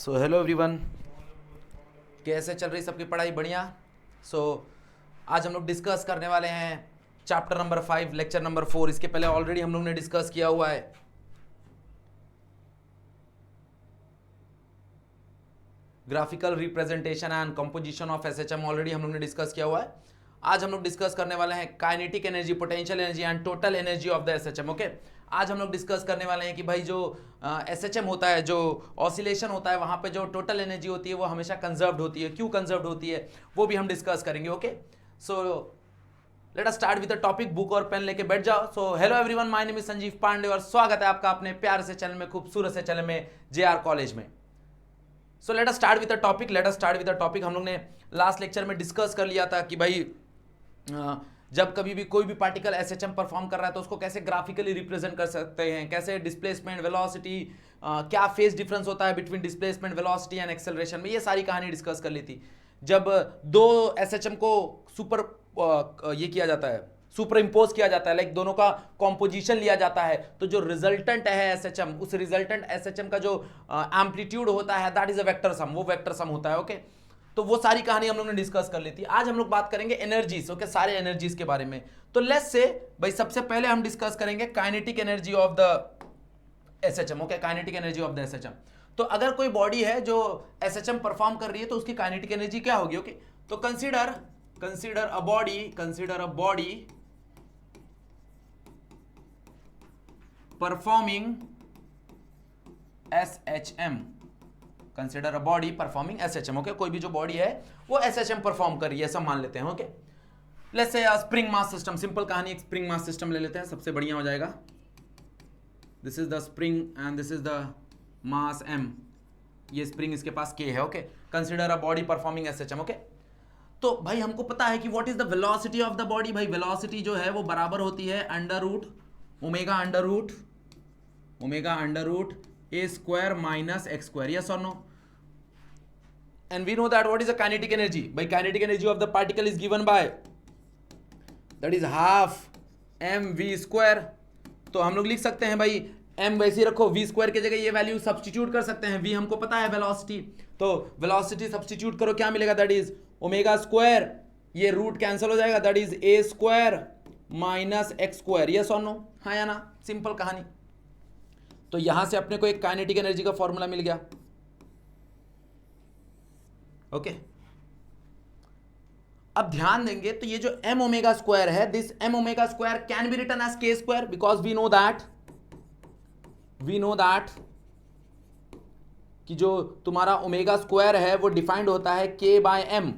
सो hello everyone, कैसे चल रही सबकी पढ़ाई? बढ़िया। आज हम लोग डिस्कस करने वाले हैं चैप्टर नंबर 5 लेक्चर नंबर 4। इसके पहले ऑलरेडी हम लोग ने डिस्कस किया हुआ है graphical representation and composition of SHM. Already हम लोग ने डिस्कस किया हुआ है। आज हम लोग डिस्कस करने वाले हैं kinetic energy, potential energy and total energy of the SHM. Okay, आज हम लोग डिस्कस करने वाले हैं कि भाई जो एसएचएम होता है, जो ऑसिलेशन होता है, वहां पे जो टोटल एनर्जी होती है वो हमेशा कंजर्व्ड होती है। क्यों कंजर्व्ड होती है वो भी हम डिस्कस करेंगे। Okay, so let us start with the topic. Book और पेन लेके बैठ जाओ। So hello everyone, my name is Sanjeev Pandey और स्वागत है आपका अपने प्यार से चैनल में, खूबसूरत से चैनल में, जेआर कॉलेज में। सो let us start with the topic. हम लोग ने लास्ट लेक्चर में डिस्कस कर लिया था कि भाई जब कभी भी कोई भी पार्टिकल एसएचएम परफॉर्म कर रहा है तो उसको कैसे ग्राफिकली रिप्रेजेंट कर सकते हैं, कैसे डिस्प्लेसमेंट, वेलोसिटी, क्या फेज डिफरेंस होता है between displacement, velocity and acceleration में, ये सारी कहानी डिस्कस कर ली थी। जब दो एसएचएम को ये किया जाता है, सुपर इम्पोज किया जाता है, लाइक दोनों का कॉम्पोजिशन लिया जाता है, तो जो रिजल्टेंट है एसएचएम, उस रिजल्टेंट एसएचएम का जो एम्पलीट्यूड होता है that is a vector sum, वो वेक्टर सम होता है। ओके, तो वो सारी कहानी हम लोग ने डिस्कस कर ली थी। आज हम लोग बात करेंगे एनर्जीज, ओके, सारे एनर्जीज के बारे में। तो लेट्स से भाई सबसे पहले हम डिस्कस करेंगे kinetic energy of the SHM. Okay, kinetic energy of the SHM. तो अगर कोई बॉडी है जो एसएचएम परफॉर्म कर रही है तो उसकी काइनेटिक एनर्जी क्या होगी? ओके, तो consider a body performing SHM. Consider a body performing SHM. Okay, कोई भी जो बॉडी है वो एसएचएम परफॉर्म कर रही है, ऐसा मान लेते हैं। Okay, let's say spring mass system, simple कहानी, एक स्प्रिंग मास सिस्टम ले लेते हैं, सबसे बढ़िया हो जाएगा। This is the spring and this is the mass m। ये स्प्रिंग इसके पास k है। Okay, consider a body performing SHM. Okay, तो भाई हमको पता है कि what is the velocity of the body. भाई वेलोसिटी जो है वो बराबर होती है omega under root a square minus x square, yes or no? And we know that what is the kinetic energy? By kinetic energy of the particle is given by, that is half mv square। तो हम लोग लिख सकते हैं भाई m वैसे ही रखो, v square की जगह ये वैल्यू सब्स्टिट्यूट कर सकते हैं। v हमको पता है वेलोसिटी, तो वेलोसिटी सब्स्टिट्यूट करो, क्या मिलेगा? दैट इज ओमेगा स्क्वायर, ये रूट कैंसिल हो जाएगा, that is a square minus x square. Yes और नो? हाँ या ना? सिंपल कहानी। तो यहां से अपने को एक काइनेटिक एनर्जी का फॉर्मूला मिल गया। ओके, अब ध्यान देंगे तो ये जो m ओमेगा स्क्वायर है, this m omega square can be written as k square, because we know that कि जो तुम्हारा ओमेगा स्क्वायर है वो डिफाइंड होता है k bye m।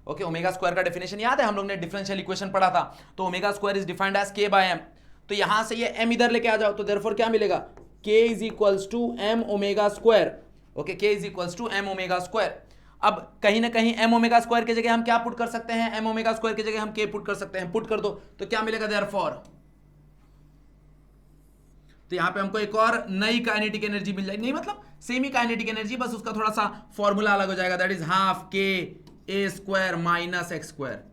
Okay, omega square का डेफिनेशन याद है, हम लोग ने डिफरेंशियल इक्वेशन पढ़ा था। तो omega square is defined as k bye m। तो यहां से ये m इधर लेके आ जाओ, तो देयरफॉर क्या मिलेगा? k is equals to m omega square. Okay, k is equals to m omega square. अब कहीं ना कहीं m ओमेगा स्क्वायर की जगह हम क्या पुट कर सकते हैं? m ओमेगा स्क्वायर की जगह हम k पुट कर सकते हैं। पुट कर दो तो क्या मिलेगा? देयरफॉर, तो यहां पे हमको एक और नई काइनेटिक एनर्जी मिल जाएगी, नहीं मतलब सेम ही काइनेटिक एनर्जी, बस उसका थोड़ा सा फॉर्मूला अलग हो जाएगा, that is half k a square minus x square.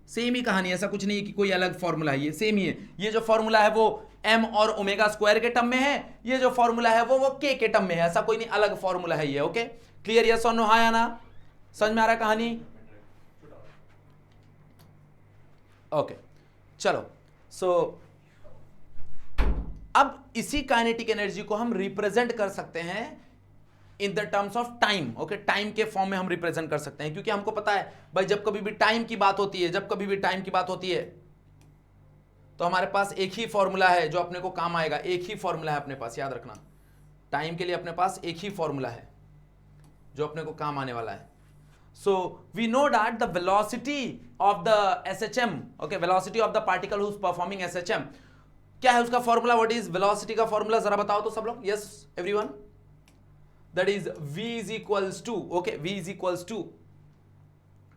Same ही कहानी, ऐसा कुछ नहीं है कि कोई अलग फॉर्मूला है, ये सेम ही है। ये जो फॉर्मूला है वो m और ओमेगा स्क्वायर के टर्म में है, ये जो फॉर्मूला है वो k के टर्म में है, ऐसा कोई नहीं, अलग फॉर्मूला है ये। Okay, clear? यस और नो? हाँ या ना? समझ में आ रहा है कहानी? ओके, चलो। सो अब इसी काइनेटिक एनर्जी को हम रिप्रेजेंट कर सकते हैं in the terms of time. Okay, time के फॉर्म में हम रिप्रेजेंट कर सकते हैं, क्योंकि हमको पता है भाई जब कभी भी टाइम की बात होती है, तो हमारे पास एक ही फॉर्मूला है जो अपने को काम आएगा। एक ही फॉर्मूला है अपने पास, याद रखना, टाइम के लिए अपने पास एक ही फॉर्मूला है जो अपने को काम आने वाला है। So we know that the velocity of the SHM, okay, velocity of the particle who is performing SHM, क्या है उसका फॉर्मूला? व्हाट इज वेलोसिटी का फॉर्मूला? जरा बताओ तो सब लोग। Yes everyone, that is v is equals to, okay, v is equals to,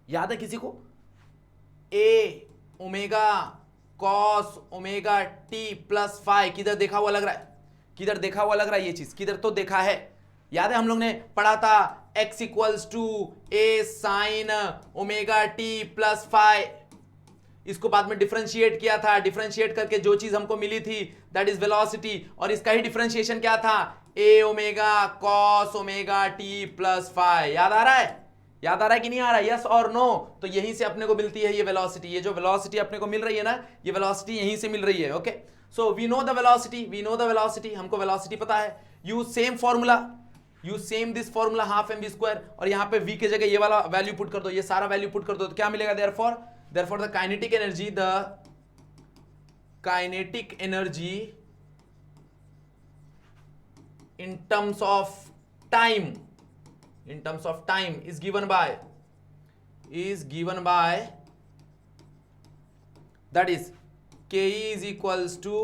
याद है किसी को? a omega cos omega t plus phi. किधर देखा हुआ लग रहा है? ये चीज किधर तो देखा है, याद है हम लोग ने पढ़ा था x equals to a sine omega t plus phi. इसको बाद में डिफरेंशिएट किया था, डिफरेंशिएट करके जो चीज हमको मिली थी दैट इज वेलोसिटी, और इसका ही डिफरेंशिएशन क्या था? A omega cos omega T plus phi. याद आ रहा है? याद आ रहा है कि नहीं आ रहा है? यस और नो? तो यहीं से अपने को मिलती है ये वेलोसिटी। ये जो वेलोसिटी अपने को मिल रही है ना, ये वेलोसिटी यहीं से मिल रही है। Okay, so we know the velocity, we know the velocity, हमको वेलोसिटी पता है। Use same formula, use same this formula half m v square, और यहां पे v की जगह ये वाला वैल्यू पुट कर दो, ये सारा वैल्यू पुट कर दो, तो क्या मिलेगा? Therefore the kinetic energy, the kinetic energy in terms of time is given by that is ke is equals to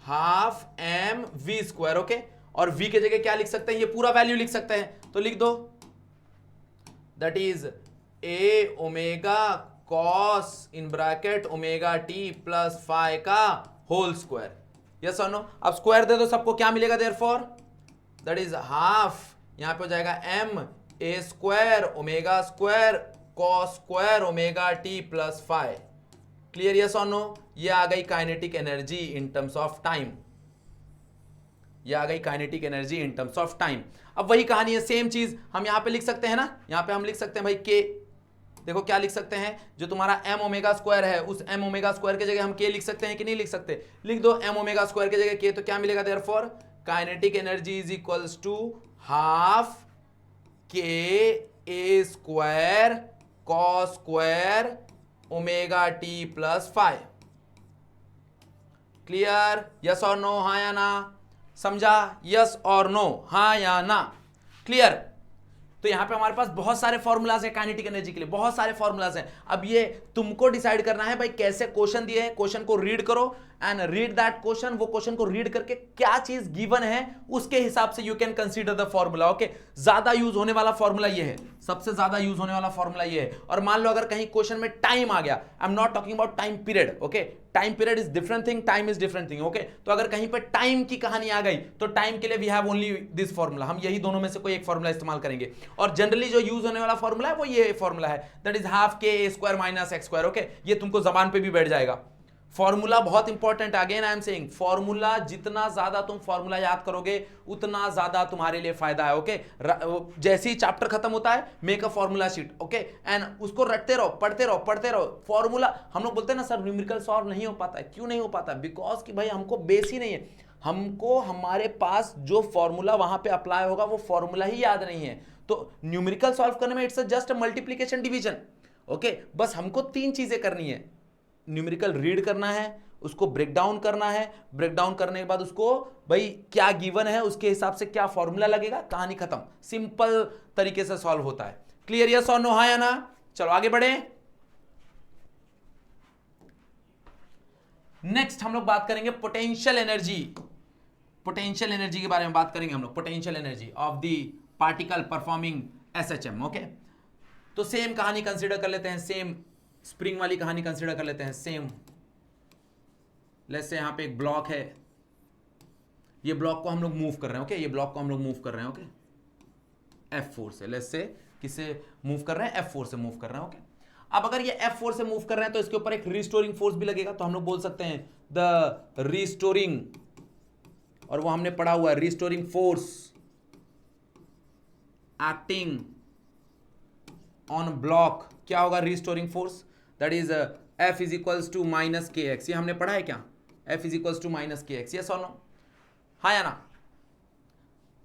half m v square। Okay, और v के जगह क्या लिख सकते हैं? ये पूरा वैल्यू लिख सकते हैं, तो लिख दो that is a omega cos in bracket omega t plus phi का होल स्क्वायर। यस और नो? अब स्क्वायर दे दो सबको, क्या मिलेगा? देयरफॉर दैट इज हाफ, यहां पे हो जाएगा m a स्क्वायर omega square cos square omega T plus phi. Clear? Yes और नो? ये आ गई kinetic energy in terms of time, ये आ गई kinetic energy in terms of time. अब वही कहानी है, सेम चीज हम यहां पे लिख सकते हैं ना, यहां पे हम लिख सकते हैं भाई k, देखो क्या लिख सकते हैं, जो तुम्हारा m ओमेगा स्क्वायर है उस m ओमेगा स्क्वायर की जगह हम k लिख सकते हैं कि नहीं लिख सकते? लिख दो m ओमेगा स्क्वायर की जगह k, तो क्या मिलेगा? Therefore kinetic energy is equals to half k a square cos square omega t plus phi. Clear? Yes और नो? हाँ या ना? समझा? यस और नो? हाँ या ना? क्लियर? तो यहां पे हमारे पास बहुत सारे फॉर्मूलाज हैं काइनेटिक एनर्जी के लिए, बहुत सारे फॉर्मूलाज हैं। अब ये तुमको डिसाइड करना है भाई कैसे क्वेश्चन दिए हैं, क्वेश्चन को रीड करो एंड रीड दैट क्वेश्चन। वो क्वेश्चन को रीड करके क्या चीज गिवन है उसके हिसाब से you can consider the formula. Okay, ज्यादा यूज होने वाला फॉर्मूला ये है, सबसे ज्यादा यूज होने वाला फॉर्मूला ये है। और मान लो अगर कहीं क्वेश्चन में टाइम आ गया, I am not talking about time period, okay, time period is different thing, time is different thing. Okay, तो अगर कहीं पे टाइम की कहानी आ गई तो टाइम के लिए we have only this formula, हम यही दोनों में से कोई एक फॉर्मूला इस्तेमाल करेंगे। और जनरली जो यूज होने वाला फॉर्मूला है वो ये फॉर्मूला है, दैट इज हाफ के ए square minus x square. Okay, ये तुमको जबान पे भी बैठ जाएगा। फॉर्मूला बहुत important, again I am saying, formula जितना ज्यादा तुम फॉर्मूला याद करोगे उतना ज्यादा तुम्हारे लिए फायदा है। ओके, जैसे ही चैप्टर खत्म होता है make a formula sheet, okay, and उसको रटते रहो, पढ़ते रहो फॉर्मूला। हम लोग बोलते हैं ना सर न्यूमेरिकल सॉल्व नहीं हो पाता है, क्यों नहीं हो पाता? बिकॉज कि भाई हमको बेस ही नहीं है, हमको हमारे पास जो फॉर्मूला वहां पे अप्लाई होगा वो फॉर्मूला ही याद नहीं है। तो न्यूमेरिकल सॉल्व करने में it's just multiplication division. Okay, बस हमको 3 चीजें करनी है, न्यूमेरिकल रीड करना है, उसको ब्रेक डाउन करना है, ब्रेक डाउन करने के बाद उसको भाई क्या गिवन है उसके हिसाब से क्या फॉर्मूला लगेगा, कहानी खत्म। सिंपल तरीके से सॉल्व होता है। क्लियर? यस और नो? हाँ या ना? चलो आगे बढ़े। नेक्स्ट हम लोग बात करेंगे पोटेंशियल एनर्जी, पोटेंशियल एनर्जी के बारे में बात करेंगे हम लोग, potential energy of the particle performing SHM. Okay, तो सेम कहानी कंसीडर कर लेते हैं, सेम स्प्रिंग वाली कहानी कंसीडर कर लेते हैं। सेम लेट्स से यहां पे एक ब्लॉक है, ये ब्लॉक को हम लोग मूव कर रहे हैं। ओके, ये ब्लॉक को हम लोग मूव कर रहे हैं। ओके, F4 से, लेट्स से किससे मूव कर रहे हैं? F4 से मूव कर रहे हैं। ओके, अब अगर ये F4 से मूव कर रहे हैं तो इसके ऊपर एक रिस्टोरिंग फोर्स भी लगेगा, तो हम लोग बोल सकते हैं द रिस्टोरिंग, और वो हमने पढ़ा हुआ है, restoring force acting on block. क्या होगा restoring force? That is F is equals to minus k x. ये हमने पढ़ा है क्या? F is equals to minus k x. Yes और नो? हाँ या ना?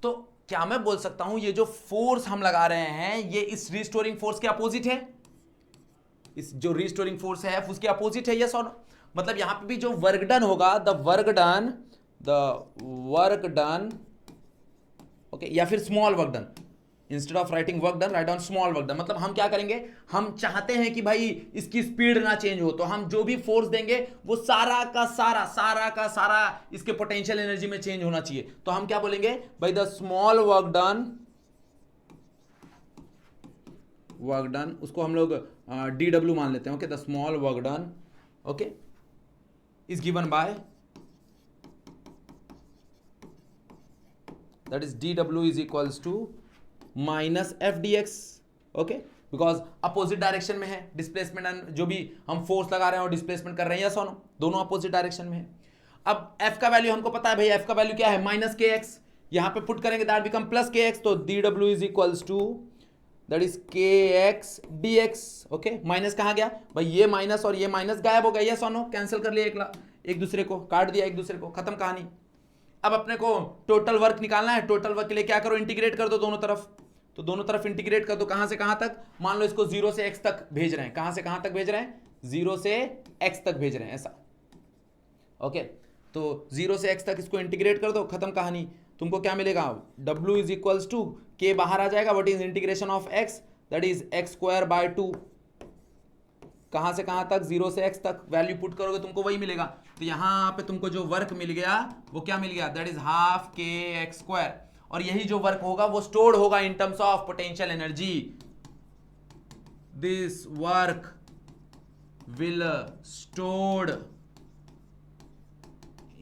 तो क्या मैं बोल सकता हूं ये जो फोर्स हम लगा रहे हैं ये इस रिस्टोरिंग फोर्स के अपोजिट है? इस जो रिस्टोरिंग फोर्स है F उसके अपोजिट है? यस और नो? मतलब यहां पे भी जो वर्क डन होगा, द वर्क डन, ओके, या फिर small work done, instead of writing work done write down small work done. मतलब हम क्या करेंगे, हम चाहते हैं कि भाई इसकी स्पीड ना चेंज हो, तो हम जो भी फोर्स देंगे वो सारा का सारा इसके पोटेंशियल एनर्जी में चेंज होना चाहिए। तो हम क्या बोलेंगे भाई, द स्मॉल वर्क डन, उसको हम लोग DW मान लेते हैं। Okay, the small work done, okay, is given by, that is DW is equals to minus f d x. Okay, because opposite direction में है डिस्प्लेसमेंट, एंड जो भी हम फोर्स लगा रहे हैं और डिस्प्लेसमेंट कर रहे हैं, यस दोनों अपोजिट डायरेक्शन में है। अब एफ का वैल्यू हमको पता है भाई, एफ का वैल्यू क्या है? Minus k x. यहां पे पुट करेंगे that become plus K X, तो dw is equals to that is K X D x. Okay, minus कहां गया भाई, ये माइनस और ये माइनस गायब हो गया, ये सोनो कैंसिल कर लिया, एक दूसरे को काट दिया, एक दूसरे को, खत्म कहानी। अब अपने को टोटल वर्क निकालना है, टोटल वर्क के लिए क्या करो, इंटीग्रेट कर दो दोनों तरफ, तो दोनों तरफ इंटीग्रेट कर दो, कहां से कहां तक, मान लो इसको 0 से x तक भेज रहे हैं, कहां से कहां तक भेज रहे हैं, 0 से x तक भेज रहे हैं, ऐसा। ओके, तो 0 से x तक इसको इंटीग्रेट कर दो, खत्म कहानी। तुमको क्या मिलेगा, w is equals to k बाहर आ जाएगा, what is integration of x, that is x square by 2, कहां से कहां तक, 0 से x तक, वैल्यू पुट करोगे तुमको वही मिलेगा। तो यहां पे तुमको जो वर्क मिल गया वो क्या मिल गया, दैट इज हाफ के एक्स स्क्वायर, और यही जो वर्क होगा वो स्टोर्ड होगा इन terms of potential energy. This work will stored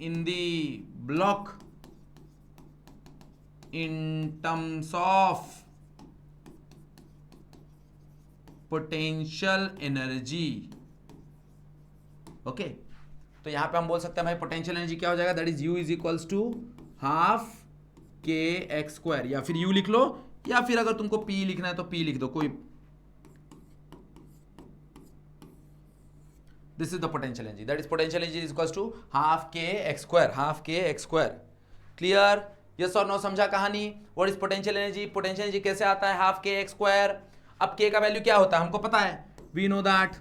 in the block in terms of potential energy। Okay, तो यहां पे हम बोल सकते हैं भाई पोटेंशियल एनर्जी क्या हो जाएगा, that is U is equals to half के एक्स स्क्वायर, या फिर U लिख लो, या फिर अगर तुमको P लिखना है तो P लिख दो, कोई। This is the potential energy. That is potential energy is equals to half k x square. Half k x square. Clear? Yes or no? समझा कहानी? What is potential energy? Potential energy कैसे आता है? Half k x square. अब k का value क्या होता है हमको पता है. We know that.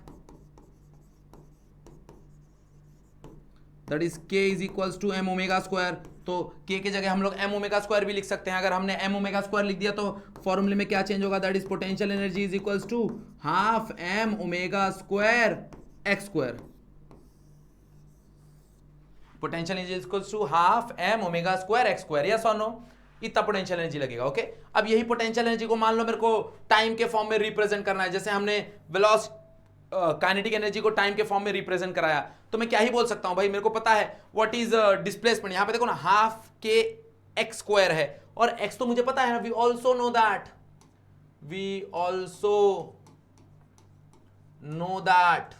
That is k is equals to m omega square. तो k की जगह हम लोग m omega square भी लिख सकते हैं. अगर हमने m omega square लिख दिया तो फॉर्मूले में क्या चेंज होगा? That is potential energy is equals to half m omega square x square. Potential energy is equals to half m omega square x square. Yes or no? इतना potential energy लगेगा। Okay, अब यही potential energy को मान लो मेरे को time के form में रिप्रेजेंट करना है, जैसे हमने काइनेटिक एनर्जी को टाइम के फॉर्म में रिप्रेजेंट कराया, तो मैं क्या ही बोल सकता हूं भाई, मेरे को पता है व्हाट इज डिस्प्लेसमेंट। यहां पे देखो ना, हाफ के एक्स स्क्वायर है, और एक्स तो मुझे पता है, वी ऑल्सो नो दैट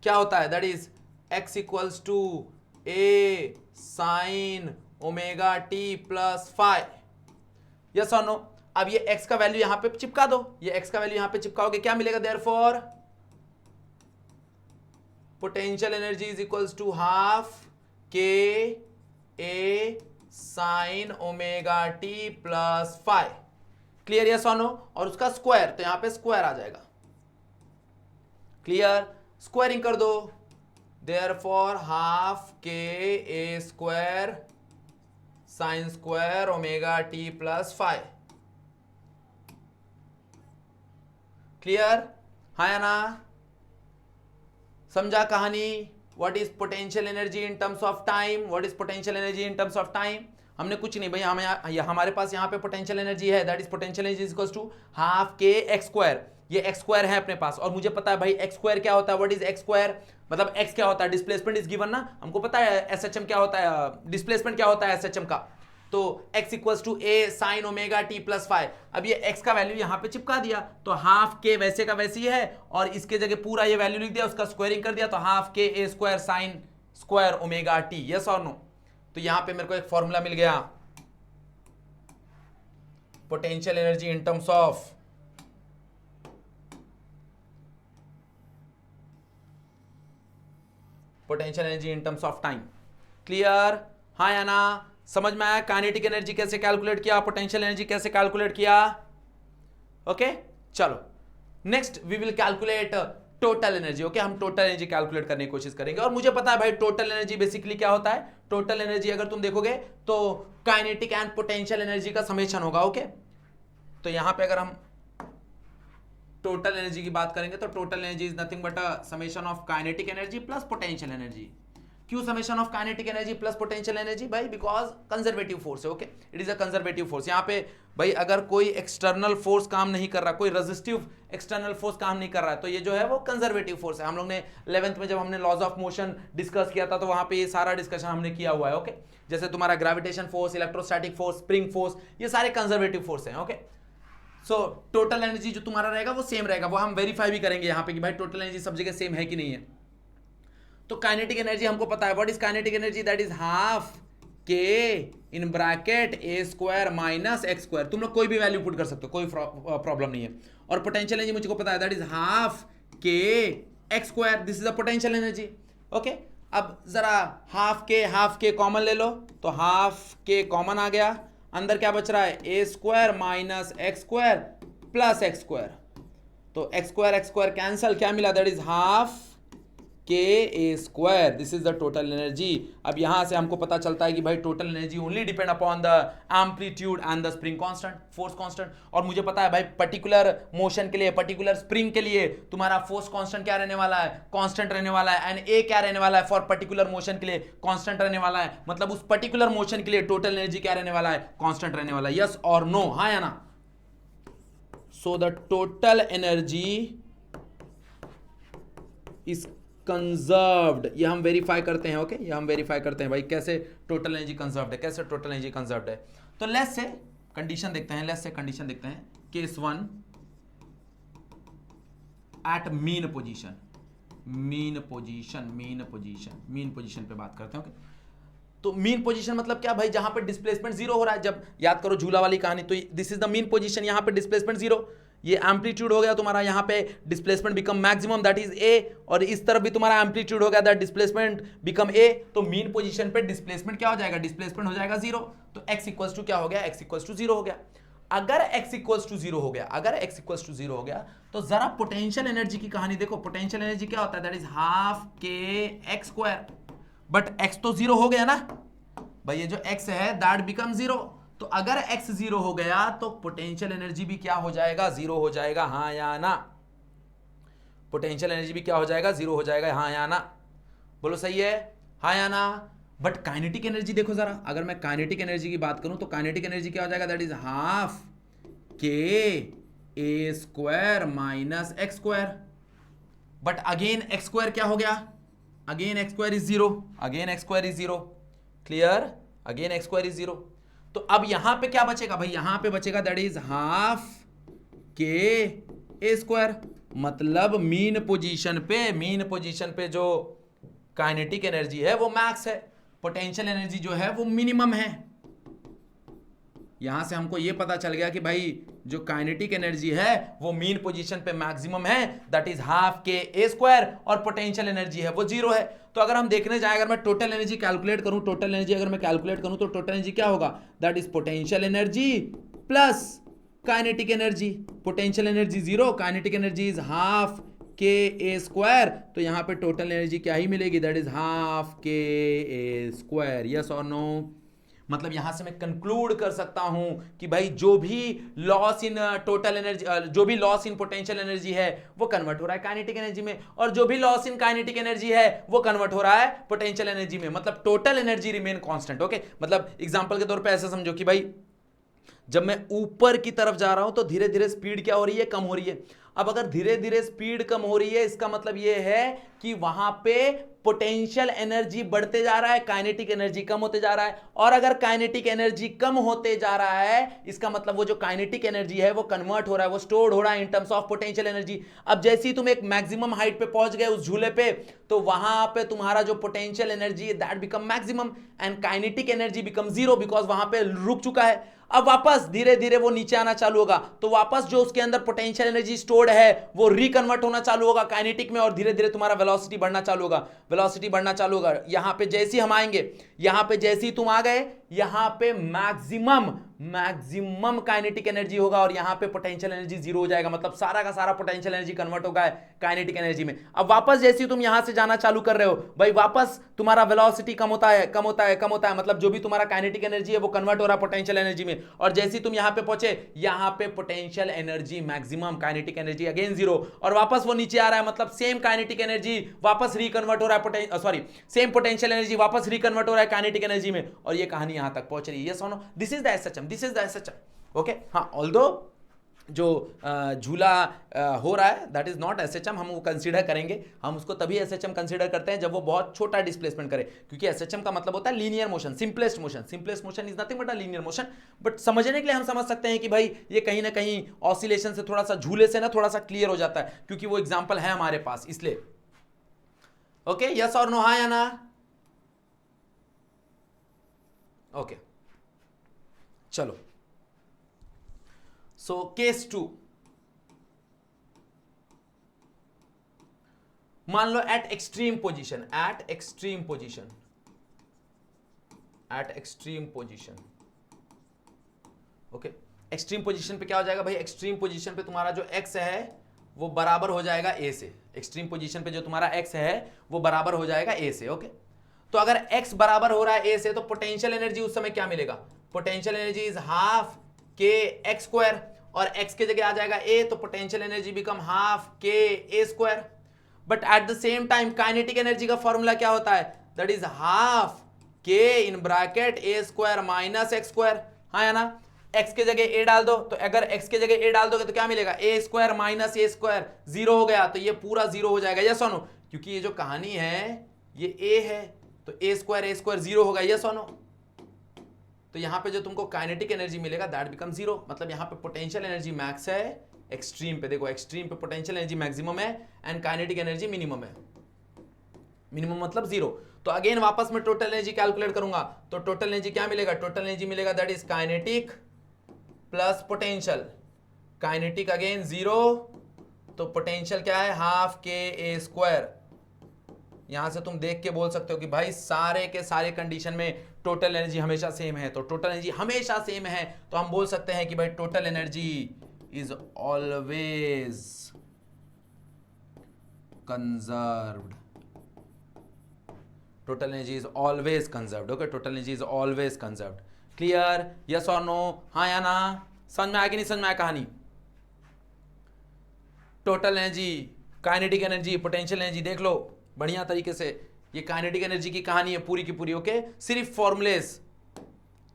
क्या होता है, that is x equals to a sine omega T plus five. Yes और नो? अब ये x का वैल्यू यहां पे चिपका दो, ये x का वैल्यू यहां पे चिपकाओगे, क्या मिलेगा, therefore potential energy is equals to half k a sine omega T plus five. Clear? Yes और नो? और उसका स्क्वायर, तो यहां पे स्क्वायर आ जाएगा। क्लियर? स्क्वायरिंग कर दो, देयरफॉर हाफ के ए square sine square omega T plus five. Clear? हाँ या ना? समझा कहानी? What is potential energy in terms of time? What is potential energy in terms of time? हमने कुछ नहीं भाई, हमारे पास यहाँ पे पोटेंशियल एनर्जी है, that is potential energy is equals to half के एक्स स्क्वायर। ये एक्स स्क्वायर है अपने पास, और मुझे पता है भाई एक्स स्क्वायर क्या होता है, व्हाट इज एक्स स्क्वायर, मतलब एक्स क्या होता है, डिस्प्लेसमेंट इज गिवन ना, हमको पता है एसएचएम क्या होता है, डिस्प्लेसमेंट क्या होता है एसएचएम का, तो x equals to a sine omega T plus five. अब ये x का वैल्यू यहां पे चिपका दिया, तो हाफ के वैसे का वैसी है, और इसके जगह पूरा ये वैल्यू लिख दिया, उसका स्क्वायरिंग कर दिया, तो हाफ के ए square sine square omega T. Yes और नो? तो यहां पे मेरे को एक फॉर्मूला मिल गया, potential energy in terms of potential energy in terms of time. Clear? हाँ या ना? समझ में आया काइनेटिक एनर्जी कैसे कैलकुलेट किया, पोटेंशियल एनर्जी कैसे कैलकुलेट किया? ओके, चलो next we will calculate total energy. Okay, हम टोटल एनर्जी कैलकुलेट करने की कोशिश करेंगे, और मुझे पता है भाई टोटल एनर्जी बेसिकली क्या होता है। टोटल एनर्जी अगर तुम देखोगे तो काइनेटिक एंड पोटेंशियल एनर्जी का समेशन होगा। ओके, तो यहां पे अगर हम टोटल एनर्जी की बात करेंगे तो total energy is nothing but a summation of kinetic energy plus potential energy. क्यों summation of kinetic energy plus potential energy भाई? बिकॉज कंजर्वेटिव फोर्स है। Okay, it is a conservative force. यहाँ पे भाई अगर कोई एक्सटर्नल फोर्स काम नहीं कर रहा, कोई रेजिस्टिव एक्सटर्नल फोर्स काम नहीं कर रहा है, तो ये जो है वो कंजर्वेटिव फोर्स है। हम लोग ने 11th में जब हमने लॉज ऑफ मोशन डिस्कस किया था, तो वहां पे ये सारा डिस्कशन हमने किया हुआ है। ओके, जैसे तुम्हारा gravitation force, electrostatic force, spring force, ये सारे कंजर्वेटिव फोर्स हैं। ओके, सो टोटल एनर्जी जो तुम्हारा रहेगा वो सेम रहेगा, वो हम वेरीफाई भी करेंगे यहाँ पे कि भाई टोटल एनर्जी सब जगह सेम है कि नहीं है। तो काइनेटिक एनर्जी हमको पता है, what is kinetic energy, that is half K in bracket A square minus x square, तुम लोग कोई भी वैल्यू पुट कर सकते हो, कोई प्रॉब्लम नहीं है। और पोटेंशियल एनर्जी मुझको पता है, दैट इज हाफ के x square, this is the potential energy. Okay, अब जरा हाफ के कॉमन ले लो, तो हाफ के कॉमन आ गया, अंदर क्या बच रहा है, A square minus x square plus x square, तो एक्स स्क्वायर कैंसल, क्या मिला, दैट इज हाफ के ए square, this is the total energy. अब यहां से हमको पता चलता है कि भाई total energy only depend upon the amplitude and the spring constant, force constant. और मुझे पता है भाई पर्टिकुलर मोशन के लिए, पर्टिकुलर स्प्रिंग के लिए तुम्हारा फोर्स कांस्टेंट क्या रहने वाला है, कांस्टेंट रहने वाला है, एंड ए क्या रहने वाला है फॉर पर्टिकुलर मोशन के लिए, कांस्टेंट रहने वाला है। मतलब उस पर्टिकुलर मोशन के लिए टोटल एनर्जी क्या रहने वाला है, कांस्टेंट रहने वाला है। यस और नो, हाँ या ना? So the total energy is conserved, ये हम वेरीफाई करते हैं। ओके, ये हम वेरीफाई करते हैं भाई कैसे टोटल एनर्जी कंजर्व्ड है, कैसे टोटल एनर्जी कंजर्व्ड है। तो लेट्स से कंडीशन देखते हैं, लेट्स से कंडीशन देखते हैं, case 1 at mean position, mean position पे बात करते हैं। ओके, तो मीन पोजीशन मतलब क्या भाई, जहां पे डिस्प्लेसमेंट जीरो हो रहा है। जब याद करो झूला वाली कहानी, तो this is the mean position, यहां पे डिस्प्लेसमेंट जीरो, ये एम्पलीट्यूड हो गया तुम्हारा, यहां पे displacement become maximum that is a, और इस तरफ भी तुम्हारा एम्पलीट्यूड हो गया दैट डिस्प्लेसमेंट बिकम ए। तो मीन पोजीशन पे डिस्प्लेसमेंट क्या हो जाएगा, डिस्प्लेसमेंट हो जाएगा जीरो, तो x इक्वल्स टू क्या हो गया, x इक्वल्स टू जीरो हो गया। अगर x इक्वल्स टू जीरो हो गया, अगर x इक्वल्स टू जीरो हो गया, तो जरा पोटेंशियल एनर्जी की कहानी देखो। पोटेंशियल एनर्जी क्या होता है, दैट इज हाफ के एक्स स्क्वायर, बट x तो जीरो हो गया ना भाई, ये जो x है दैट बिकम जीरो, तो अगर x जीरो हो गया तो पोटेंशियल एनर्जी भी क्या हो जाएगा, जीरो हो जाएगा, हाँ या ना? पोटेंशियल एनर्जी भी क्या हो जाएगा, जीरो हो जाएगा, हाँ या ना? बोलो सही है, हाँ या ना? बट काइनेटिक एनर्जी देखो जरा, अगर मैं काइनेटिक एनर्जी की बात करूं तो काइनेटिक एनर्जी क्या हो जाएगा, दैट इज हाफ के ए square minus x square, but again x square क्या हो गया, again x square is zero, again x square is zero, clear, again x square is zero. तो अब यहां पे क्या बचेगा भाई, यहां पे बचेगा दैट इज हाफ के ए स्क्वायर, मतलब मीन पोजीशन पे जो काइनेटिक एनर्जी है वो मैक्स है, पोटेंशियल एनर्जी जो है वो मिनिमम है। यहां से हमको ये पता चल गया कि भाई जो काइनेटिक एनर्जी है वो मीन पोजीशन पे मैक्सिमम है, दैट इज हाफ के ए स्क्वायर, और पोटेंशियल एनर्जी है वो जीरो है। तो अगर हम देखने जाए, अगर मैं टोटल एनर्जी कैलकुलेट करूं, टोटल एनर्जी अगर मैं कैलकुलेट करूं, तो टोटल एनर्जी क्या होगा, that is potential energy plus kinetic energy. Potential energy zero, kinetic energy is half के ए स्क्वायर, तो यहां पे टोटल एनर्जी क्या ही मिलेगी, दैट इज हाफ के ए स्क्वायर। यस और नो? मतलब यहां से मैं कंक्लूड कर सकता हूं कि भाई जो भी लॉस इन टोटल एनर्जी, जो भी लॉस इन पोटेंशियल एनर्जी है वो कन्वर्ट हो रहा है काइनेटिक एनर्जी में, और जो भी लॉस इन काइनेटिक एनर्जी है वो कन्वर्ट हो रहा है पोटेंशियल एनर्जी में। मतलब total energy remain constant. Okay, मतलब एग्जांपल के तौर पे ऐसे समझो कि भाई जब मैं ऊपर की तरफ जा रहा हूं तो धीरे धीरे स्पीड क्या हो रही है, कम हो रही है। अब अगर धीरे धीरे स्पीड कम हो रही है, इसका मतलब यह है कि वहां पे पोटेंशियल एनर्जी बढ़ते जा रहा है, काइनेटिक एनर्जी कम होते जा रहा है। और अगर काइनेटिक एनर्जी कम होते जा रहा है, इसका मतलब वो जो काइनेटिक एनर्जी है वो कन्वर्ट हो रहा है, वो स्टोर्ड हो रहा है इन टर्म्स ऑफ पोटेंशियल एनर्जी। अब जैसे ही तुम एक मैक्सिमम हाइट पे पहुंच गए उस झूले पे, तो वहां पे तुम्हारा जो पोटेंशियल एनर्जी है that become maximum, and kinetic energy become zero, because वहां पे रुक चुका है। अब वापस धीरे धीरे वो नीचे आना चालू होगा, तो वापस जो उसके अंदर पोटेंशियल एनर्जी स्टोर्ड है वो रिकन्वर्ट होना चालू होगा काइनेटिक में, और धीरे धीरे तुम्हारा वेलोसिटी बढ़ना चालू होगा, वेलोसिटी बढ़ना चालू होगा। यहां पे जैसे ही हम आएंगे, यहां पे जैसे ही तुम आ गए, यहां पे मैक्सिमम काइनेटिक एनर्जी होगा, और यहां पे पोटेंशियल एनर्जी जीरो हो जाएगा। मतलब सारा का सारा पोटेंशियल एनर्जी कन्वर्ट होगा काइनेटिक एनर्जी में। अब वापस जैसे ही तुम यहां से जाना चालू कर रहे हो भाई, वापस तुम्हारा वेलोसिटी कम होता है, मतलब जो भी तुम्हारा काइनेटिक एनर्जी है वो कन्वर्ट हो रहा है पोटेंशियल एनर्जी में। और जैसे ही तुम यहां पे पहुंचे, यहां पे potential energy maximum, kinetic energy again zero, और वापस वो नीचे आ रहा है। मतलब सेम काइनेटिक एनर्जी वापस रिकन्वर्ट हो रहा है, सेम पोटेंशियल एनर्जी वापस रिकन्वर्ट हो रहा है काइनेटिक एनर्जी में, और ये कहानी यहां तक पहुंच रही है। यस और no? This is the SHM, this is the SHM. Okay, हाँ, ऑल्दो जो झूला हो रहा है दैट इज नॉट एसएचएम, हम वो कंसीडर करेंगे, हम उसको तभी एसएचएम कंसीडर करते हैं जब वो बहुत छोटा डिस्प्लेसमेंट करे, क्योंकि एसएचएम का मतलब होता है linear motion, simplest motion is nothing but a linear motion. But समझने के लिए हम समझ सकते हैं कि भाई ये कहीं ना कहीं ऑसिलेशन से थोड़ा सा, झूले से ना थोड़ा सा क्लियर हो जाता है, क्योंकि वो एग्जाम्पल है हमारे पास, इसलिए। ओके, यस और नो, हाँ या ना? ओके चलो, सो केस 2, मान लो at extreme position, at extreme position, at extreme position, okay. Extreme position पे क्या हो जाएगा भाई, एक्सट्रीम पोजीशन पे तुम्हारा जो x है वो बराबर हो जाएगा a से। एक्सट्रीम पोजीशन पे जो तुम्हारा x है वो बराबर हो जाएगा a से, ओके। तो अगर x बराबर हो रहा है a से तो पोटेंशियल एनर्जी उस समय क्या मिलेगा, potential energy is half k x square, और x के जगह आ जाएगा a, तो potential energy become half k a square. But at the same time kinetic energy का फॉर्मूला क्या होता है, that is half k in bracket a square minus x square, हाँ या ना। x के जगह a डाल दो, तो अगर x के जगह a डाल दोगे तो क्या मिलेगा, a square minus a square, zero हो गया, तो ये पूरा जीरो हो जाएगा, यस और नो। क्योंकि ये जो कहानी है ये a है, तो a स्क्वायर जीरो होगा, यस और नो। तो यहां पे जो तुमको काइनेटिक एनर्जी मिलेगा दैट बिकम जीरो, मतलब यहां पे पोटेंशियल एनर्जी मैक्स है एक्सट्रीम पे। देखो एक्सट्रीम पे पोटेंशियल एनर्जी मैक्सिमम है एंड काइनेटिक एनर्जी मिनिमम है, मिनिमम मतलब जीरो। तो अगेन वापस मैं टोटल एनर्जी कैलकुलेट करूंगा, तो टोटल एनर्जी क्या मिलेगा, टोटल एनर्जी मिलेगा that is kinetic plus potential. Kinetic again zero, तो पोटेंशियल क्या है, हाफ के ए स्क्वायर। यहां से तुम देख के बोल सकते हो कि भाई सारे के सारे कंडीशन में टोटल एनर्जी हमेशा सेम है, तो टोटल एनर्जी हमेशा सेम है तो हम बोल सकते हैं कि भाई total energy is always conserved. Total energy is always conserved, okay, total energy is always conserved. Clear, yes और नो, हाँ या ना, समझ में आया कि नहीं समझ में आया कहानी। Total energy, kinetic energy, potential energy देख लो बढ़िया तरीके से। ये काइनेटिक एनर्जी की कहानी है पूरी की पूरी, ओके, सिर्फ फॉर्मूलेस।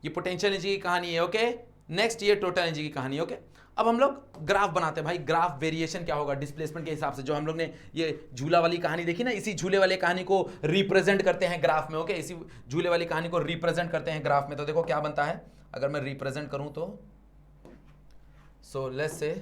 ये पोटेंशियल एनर्जी की कहानी है, ओके। नेक्स्ट ये टोटल एनर्जी की कहानी, ओके। अब हम लोग ग्राफ बनाते हैं भाई, ग्राफ वेरिएशन क्या होगा डिस्प्लेसमेंट के हिसाब से। जो हम लोग ने ये झूला वाली कहानी देखी ना, इसी झूले वाली कहानी को रिप्रेजेंट करते हैं ग्राफ में, ओके। इसी झूले वाली कहानी को रिप्रेजेंट करते हैं ग्राफ में। तो देखो क्या बनता है अगर मैं रिप्रेजेंट करूं तो, सो लेट्स से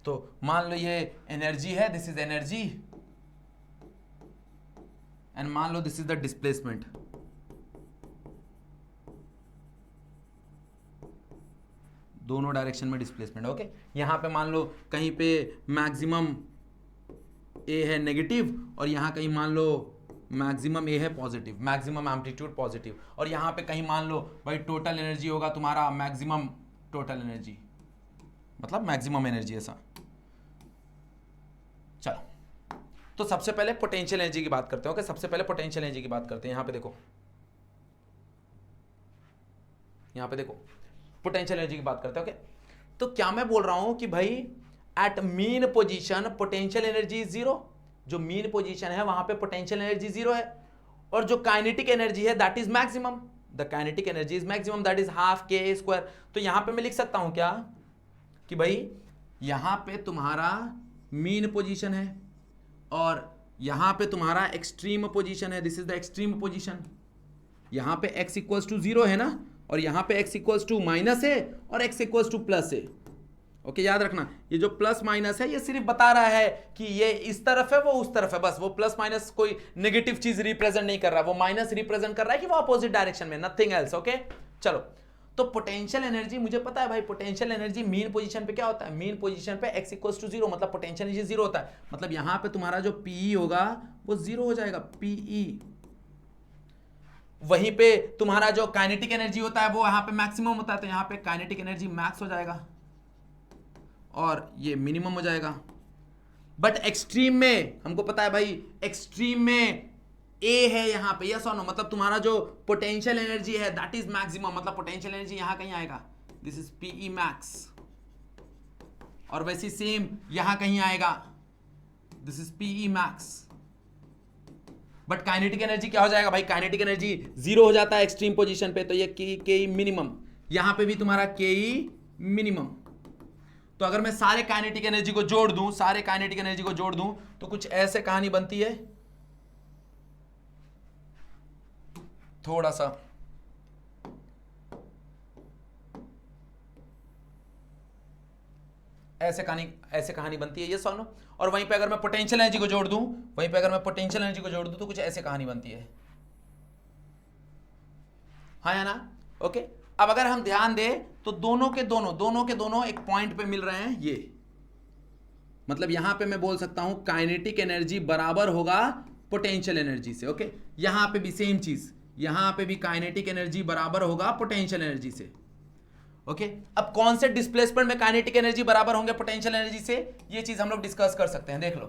तो मान लो ये एनर्जी है, दिस इज एनर्जी, एंड मान लो दिस इज द डिस्प्लेसमेंट। दोनों डायरेक्शन में डिस्प्लेसमेंट, ओके। यहां पे मान लो कहीं पे मैक्सिमम ए है नेगेटिव, और यहां कहीं मान लो मैक्सिमम ए है पॉजिटिव, मैक्सिमम एम्पलीट्यूड पॉजिटिव, और यहां पे कहीं मान लो भाई टोटल एनर्जी होगा तुम्हारा मैक्सिमम टोटल एनर्जी, मतलब मैक्सिमम एनर्जी ऐसा। चलो, तो सबसे पहले पोटेंशियल एनर्जी की बात करते हैं, ओके। सबसे पहले पोटेंशियल एनर्जी की बात करते हैं। यहां पे देखो, यहां पे देखो पोटेंशियल एनर्जी की बात करते हैं, ओके। तो क्या मैं बोल रहा हूं कि भाई at mean position potential energy is zero. जो मीन पोजीशन है वहां पे पोटेंशियल एनर्जी जीरो है, और जो काइनेटिक एनर्जी है that is maximum, the kinetic energy is maximum, that is half के ए स्क्वायर। तो यहां पे मैं लिख सकता हूं क्या कि भाई यहां पे तुम्हारा मीन पोजीशन है और यहां पे तुम्हारा एक्सट्रीम पोजीशन है, this is the extreme position. यहां पे x इक्वल्स टू जीरो है ना, और यहां पे x इक्वल्स टू माइनस है और x इक्वल्स टू प्लस है, ओके। याद रखना ये जो प्लस माइनस है ये सिर्फ बता रहा है कि ये इस तरफ है वो उस तरफ है, बस। वो प्लस माइनस कोई नेगेटिव चीज रिप्रेजेंट नहीं कर रहा, वो माइनस रिप्रेजेंट कर रहा है कि वो अपोजिट डायरेक्शन में, नथिंग एल्स, ओके। चलो, तो पोटेंशियल एनर्जी मुझे पता है भाई, पोटेंशियल एनर्जी मीन पोजीशन पे क्या होता है, मीन पोजीशन पे x इक्वल्स टू जीरो, मतलब पोटेंशियल एनर्जी जीरो होता है, मतलब यहां पे तुम्हारा जो PE होगा वो जीरो हो जाएगा, PE। वहीं पे तुम्हारा जो काइनेटिक एनर्जी होता है वो यहां पे मैक्सिमम होता है, तो यहां पे काइनेटिक एनर्जी मैक्स हो जाएगा और ये मिनिमम हो जाएगा। बट एक्सट्रीम में हमको पता है भाई, एक्सट्रीम में ए है यहां पे, यस और नो, मतलब तुम्हारा जो पोटेंशियल एनर्जी है दैट इज मैक्सिमम, मतलब पोटेंशियल एनर्जी यहां कहीं आएगा, दिस इज PE मैक्स। और वैसे सेम यहां कहीं आएगा, this is PE max. But kinetic energy क्या हो जाएगा भाई, काइनेटिक एनर्जी जीरो हो जाता है एक्सट्रीम पोजीशन पे, तो ये के मिनिमम, यहां पे भी तुम्हारा के मिनिमम। तो अगर मैं सारे काइनेटिक एनर्जी को जोड़ दूं, सारे काइनेटिक एनर्जी को जोड़ दूं तो कुछ ऐसे कहानी बनती है। थोड़ा सा ऐसे कहानी बनती है, ये सुनो। और वहीं पे अगर मैं पोटेंशियल एनर्जी को जोड़ दूं, तो कुछ ऐसे कहानी बनती है, हाँ या ना? ओके, अब अगर हम ध्यान दें तो दोनों के दोनों एक पॉइंट पे मिल रहे हैं, ये मतलब यहां पे मैं बोल सकता हूं काइनेटिक एनर्जी बराबर होगा पोटेंशियल एनर्जी से। ओके, यहां पे भी सेम चीज, यहां पे भी काइनेटिक एनर्जी बराबर होगा पोटेंशियल एनर्जी से। ओके, अब कौन से डिस्प्लेसमेंट में काइनेटिक एनर्जी बराबर होंगे पोटेंशियल एनर्जी से, ये चीज हम लोग डिस्कस कर सकते हैं। देख लो,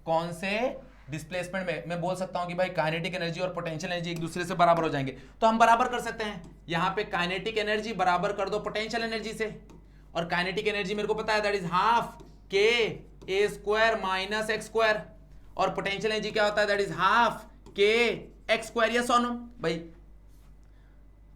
कौन से डिस्प्लेसमेंट में मैं बोल सकता हूं कि भाई काइनेटिक एनर्जी और पोटेंशियल एनर्जी एक दूसरे से बराबर हो जाएंगे, तो हम बराबर कर सकते हैं। यहां पे काइनेटिक एनर्जी बराबर कर दो पोटेंशियल एनर्जी से, और काइनेटिक एनर्जी मेरे को पता है दैट इज हाफ के ए स्क्वायर माइनस एक्स स्क्वायर, और पोटेंशियल एनर्जी क्या होता है दैट इज हाफ के एक्स स्क्वायर। यस और नो भाई?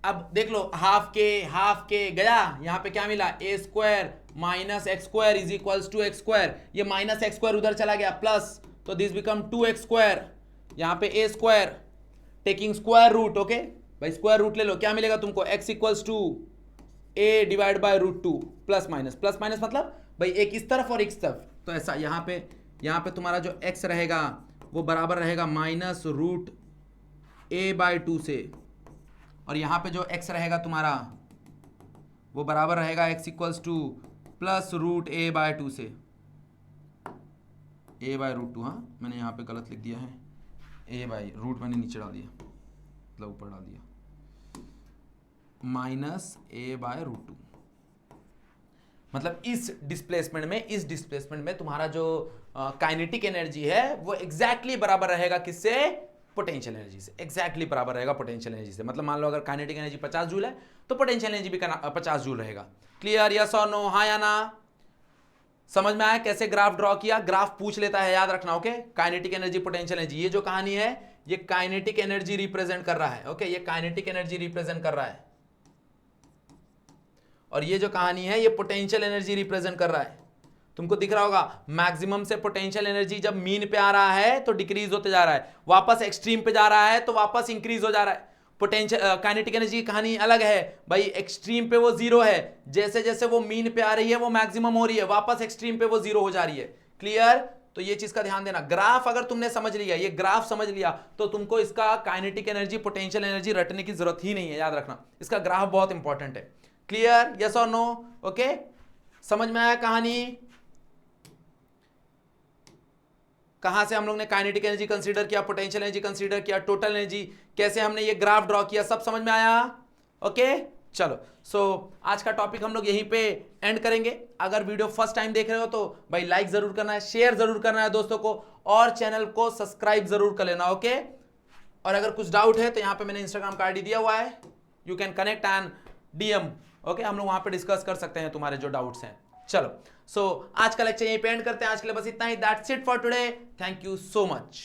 अब देख लो, हाफ के गया, यहां पे क्या मिला, A square minus x square is equals to x square, ये माइनस एक्स स्क्वायर उधर चला गया प्लस, तो दिस बिकम 2x स्क्वायर, यहां पे A square taking square root. Okay भाई, स्क्वायर रूट ले लो, क्या मिलेगा तुमको, x equals to A divide by root 2, plus minus मतलब भाई एक इस तरफ और इस तरफ, तो ऐसा यहां पे तुम्हारा जो x रहेगा वो बराबर रहेगा माइनस रूट ए बाय 2 से, और यहां पे जो x रहेगा तुम्हारा वो बराबर रहेगा x equals to plus root A by 2 से, ए बाय रूट 2, हाँ मैंने यहाँ पे गलत लिख दिया है, ए बाय रूट मैंने नीचे डाल दिया, मतलब ऊपर डाल दिया, माइनस ए बाय रूट 2। मतलब इस डिस्प्लेसमेंट में तुम्हारा जो काइनेटिक एनर्जी है वो एग्जैक्टली बराबर रहेगा किससे, पोटेंशियल एनर्जी से, एग्जैक्टली बराबर रहेगा पोटेंशियल एनर्जी से। मतलब मान लो अगर काइनेटिक एनर्जी 50 जूल है तो पोटेंशियल एनर्जी भी 50 जूल रहेगा। क्लियर, यस और नो, हाँ या ना? समझ में आया कैसे ग्राफ ड्रॉ किया? ग्राफ पूछ लेता है, याद रखना। Okay, kinetic energy potential energy, ये जो कहानी है ये काइनेटिक एनर्जी रिप्रेजेंट कर रहा है। ओके, ये काइनेटिक एनर्जी रिप्रेजेंट कर रहा है, और ये जो कहानी है ये पोटेंशियल एनर्जी रिप्रेजेंट कर रहा है। तुमको दिख रहा होगा मैक्सिमम से पोटेंशियल एनर्जी जब मीन पे आ रहा है तो डिक्रीज होते जा रहा है, वापस एक्सट्रीम पे जा रहा है तो वापस इंक्रीज हो जा रहा है। पोटेंशियल काइनेटिक एनर्जी की कहानी अलग है भाई, एक्सट्रीम पे वो जीरो है, जैसे जैसे वो मीन पे आ रही है वो मैक्सिमम हो रही है, वापस एक्सट्रीम पे वो जीरो हो जा रही है। क्लियर? तो ये चीज का ध्यान देना। ग्राफ अगर तुमने समझ लिया, ये ग्राफ समझ लिया, तो तुमको इसका काइनेटिक एनर्जी पोटेंशियल एनर्जी रटने की जरूरत ही नहीं है, याद रखना। इसका ग्राफ बहुत इंपॉर्टेंट है। क्लियर, यस और नो? ओके, समझ में आया कहानी? कहां से हम लोग ने काइनेटिक एनर्जी कंसीडर किया, पोटेंशियल एनर्जी कंसीडर किया, टोटल एनर्जी, कैसे हमने ये ग्राफ ड्रॉ किया, सब समझ में आया? ओके, चलो। सो आज का टॉपिक हम लोग यहीं पे एंड करेंगे। अगर वीडियो फर्स्ट टाइम देख रहे हो तो भाई लाइक जरूर करना है, शेयर जरूर करना है दोस्तों को, और चैनल को सब्सक्राइब जरूर कर लेना। ओके, और अगर कुछ डाउट है तो यहाँ पे मैंने इंस्टाग्राम का आईडी दिया हुआ है, you can connect and DM। Okay, हम लोग वहां पे डिस्कस कर सकते हैं तुम्हारे जो डाउट्स हैं। चलो, सो आज का लेक्चर यहीं पे एंड करते हैं। आज के लिए बस इतना ही। That's it for today. Thank you so much.